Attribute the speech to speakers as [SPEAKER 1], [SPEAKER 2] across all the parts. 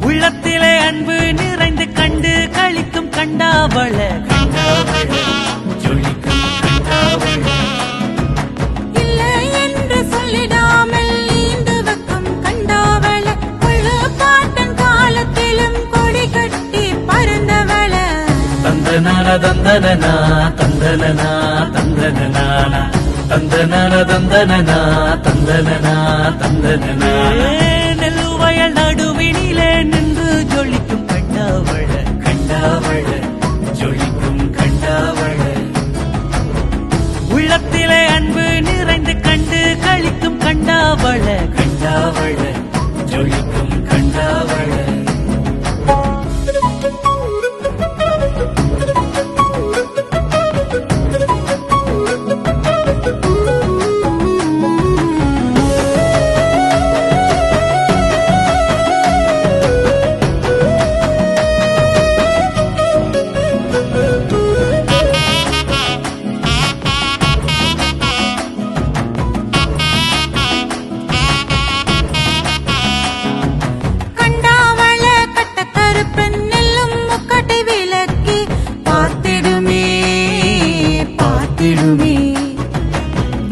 [SPEAKER 1] உள்ளத்திலே அன்பு நிறைந்து கண்டு கழிக்கும் கண்டாவள ஜொலிக்கும் கண்டாவள
[SPEAKER 2] இல்லை என்று சொல்லிடாமல் ஈந்து வைக்கும் கண்டாவள முழு பாட்டன் காலத்திலும் கொடி கட்டி பறந்தவள
[SPEAKER 1] தந்தனான தந்தனனா தந்தனனா தந்தனனா தந்தனான தந்தனனா தந்தனனா தந்தனனா நெல்லுவயல் நடுவினிலே நின்று ஜொலிக்கும் கண்டாவள கண்டாவள ஜொலிக்கும் கண்டாவள உள்ளத்திலே அன்பு நிறைந்து கண்டு கழிக்கும் கண்டாவள கண்டாவள ஜொலிக்கும் கண்டாவள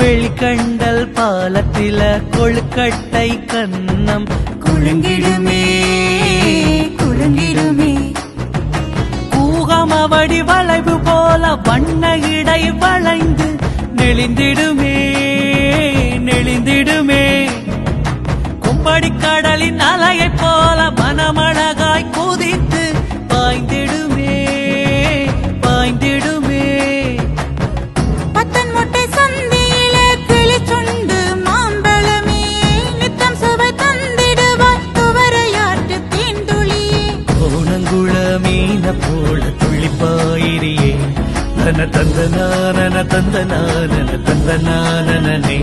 [SPEAKER 1] வெளிக்கண்டல் பாலத்தில கொழுக்கட்டை கண்ணம் குலுங்கிடுமே குலுங்கிடுமே கூகமவடி வளைவு போல வண்ண இடை வளைந்து நெளிந்திடுமே நெளிந்திடுமே கும்படி கடலின் அலையைப் போல மனமழகாய் குதித்து பாய்ந்திடுமே பாய்ந்திடுமே
[SPEAKER 2] பத்தன் மொட்டை சந்தியிலே கிளிச்சுண்டு மாம்பழமே நித்தம் சுவை தந்திடுவாய் துவரையாட்டு தீண்டுளியே
[SPEAKER 1] கோணங்குள மீன போல துள்ளிப்பாயிரியே நன தந்தனான தந்தனான தந்தனானே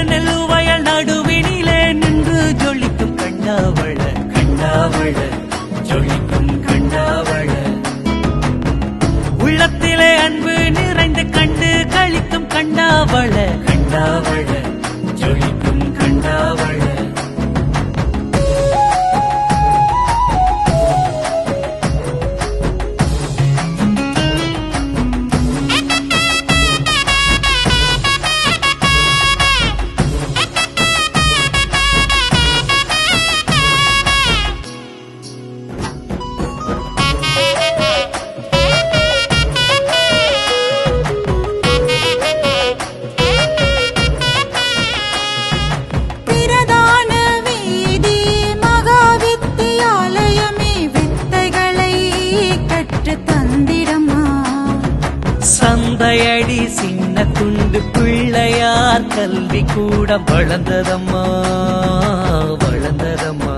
[SPEAKER 1] நெல்லுவயல் நடுவினிலே நின்று ஜொலிக்கும் கண்டாவள கண்டாவள ஜொலிக்கும் கண்டாவள உள்ளத்திலே அன்பு நிறைந்து கண்டு கழிக்கும் கண்டாவள கண்டாவள ஜொலிக்கும் கண்டாவள சந்தையடி சின்ன துண்டு பிள்ளையார் கல்வி கூட வளர்ந்ததம்மா வளர்ந்ததம்மா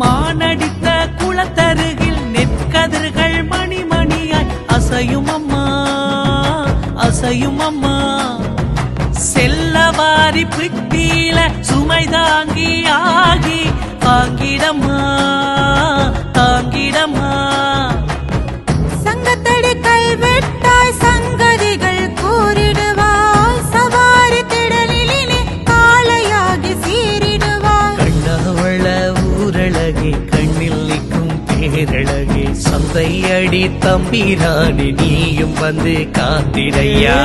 [SPEAKER 1] மானடித்த குளத்தருகில் நெற்கதிர்கள் மணிமணியாய் அசையும் அம்மா அசையும் அம்மா செல்லவாரி பிட்டியில சுமை தாங்கி ஆகி தாங்கிடம்மா தாங்கிடம்மா
[SPEAKER 2] சங்கத்தடி கல்வெட்டாய் சங்கதிகள் கூறிடுவாய் சவாரி திடலிலே காளையாகி சீரிடுவாய்
[SPEAKER 1] கண்ணாவள ஊரழகே கண்ணில் நிற்கும் பேரழகே சந்தையடி தம்பிரானே நீயும் வந்து காத்திரையா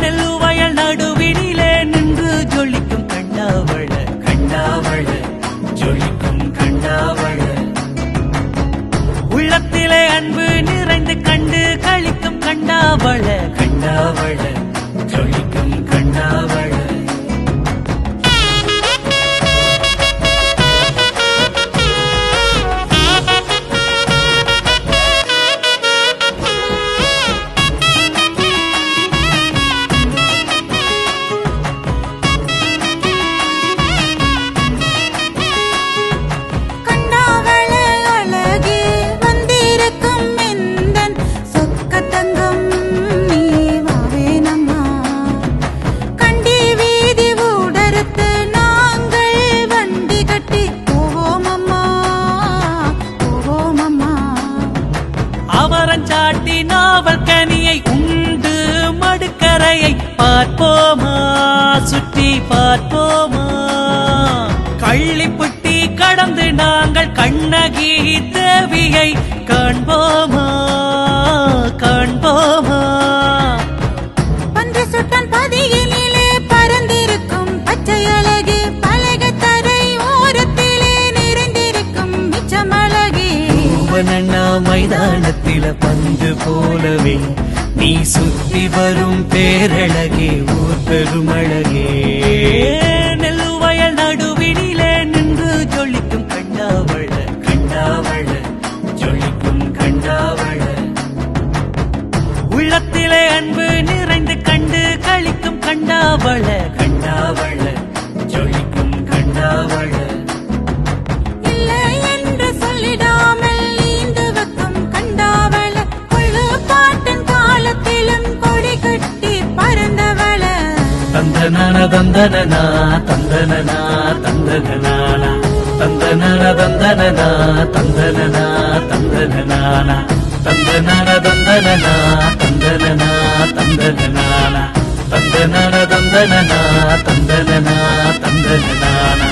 [SPEAKER 1] நெல்லுவயல் நடுவினிலே நின்று ஜொலிக்கும் கண்டாவள கண்டாவள ஜொலிக்கும் கண்டாவள உள்ளத்திலே அன்பு நிறைந்து கண்டு கழிக்கும் கண்டாவள கண்டாவள ஜொலிக்கும் கண்டாவள பார்ப்போமா சுற்றி பார்ப்போமா கள்ளிப்புட்டி கடந்து நாங்கள் கண்ணகி தேவியை காண்போமா காண்போமா
[SPEAKER 2] பன்று சுட்டன் பதியினிலே பறந்திருக்கும் பச்சை அழகே பலகத்தரை ஓரத்திலே நிறைந்திருக்கும் மிச்சமழகே
[SPEAKER 1] பூவனண்ணா மைதானத்தில பந்து போலவே நீ சுத்தி வரும் பேரழகே ஊர் பெருமழகே நெல்லுவயல் நடுவினிலே நின்று ஜொலிக்கும் கண்டாவள கண்டாவள ஜொலிக்கும் கண்டாவள உள்ளத்திலே அன்பு நிறைந்து கண்டு களிக்கும் கண்டாவள கண்டாவள ஜொலிக்கும் கண்டாவள
[SPEAKER 2] இல்லை என்று சொல்லிடாமல் நீந்து வைக்கும் கண்டாவள கொள்ளு பாட்டன் காலத்திலும் கொடி கட்டி பறந்தவள
[SPEAKER 1] தந்தனன தந்தனனா தந்தனனா தந்தனனானா தந்தனன தந்தனனா தந்தனனா தந்தனனானா தந்தனன தந்தனனா தந்தனனா தந்தனனானா தந்தனன தந்தனனா தந்தனனா தந்தனனானா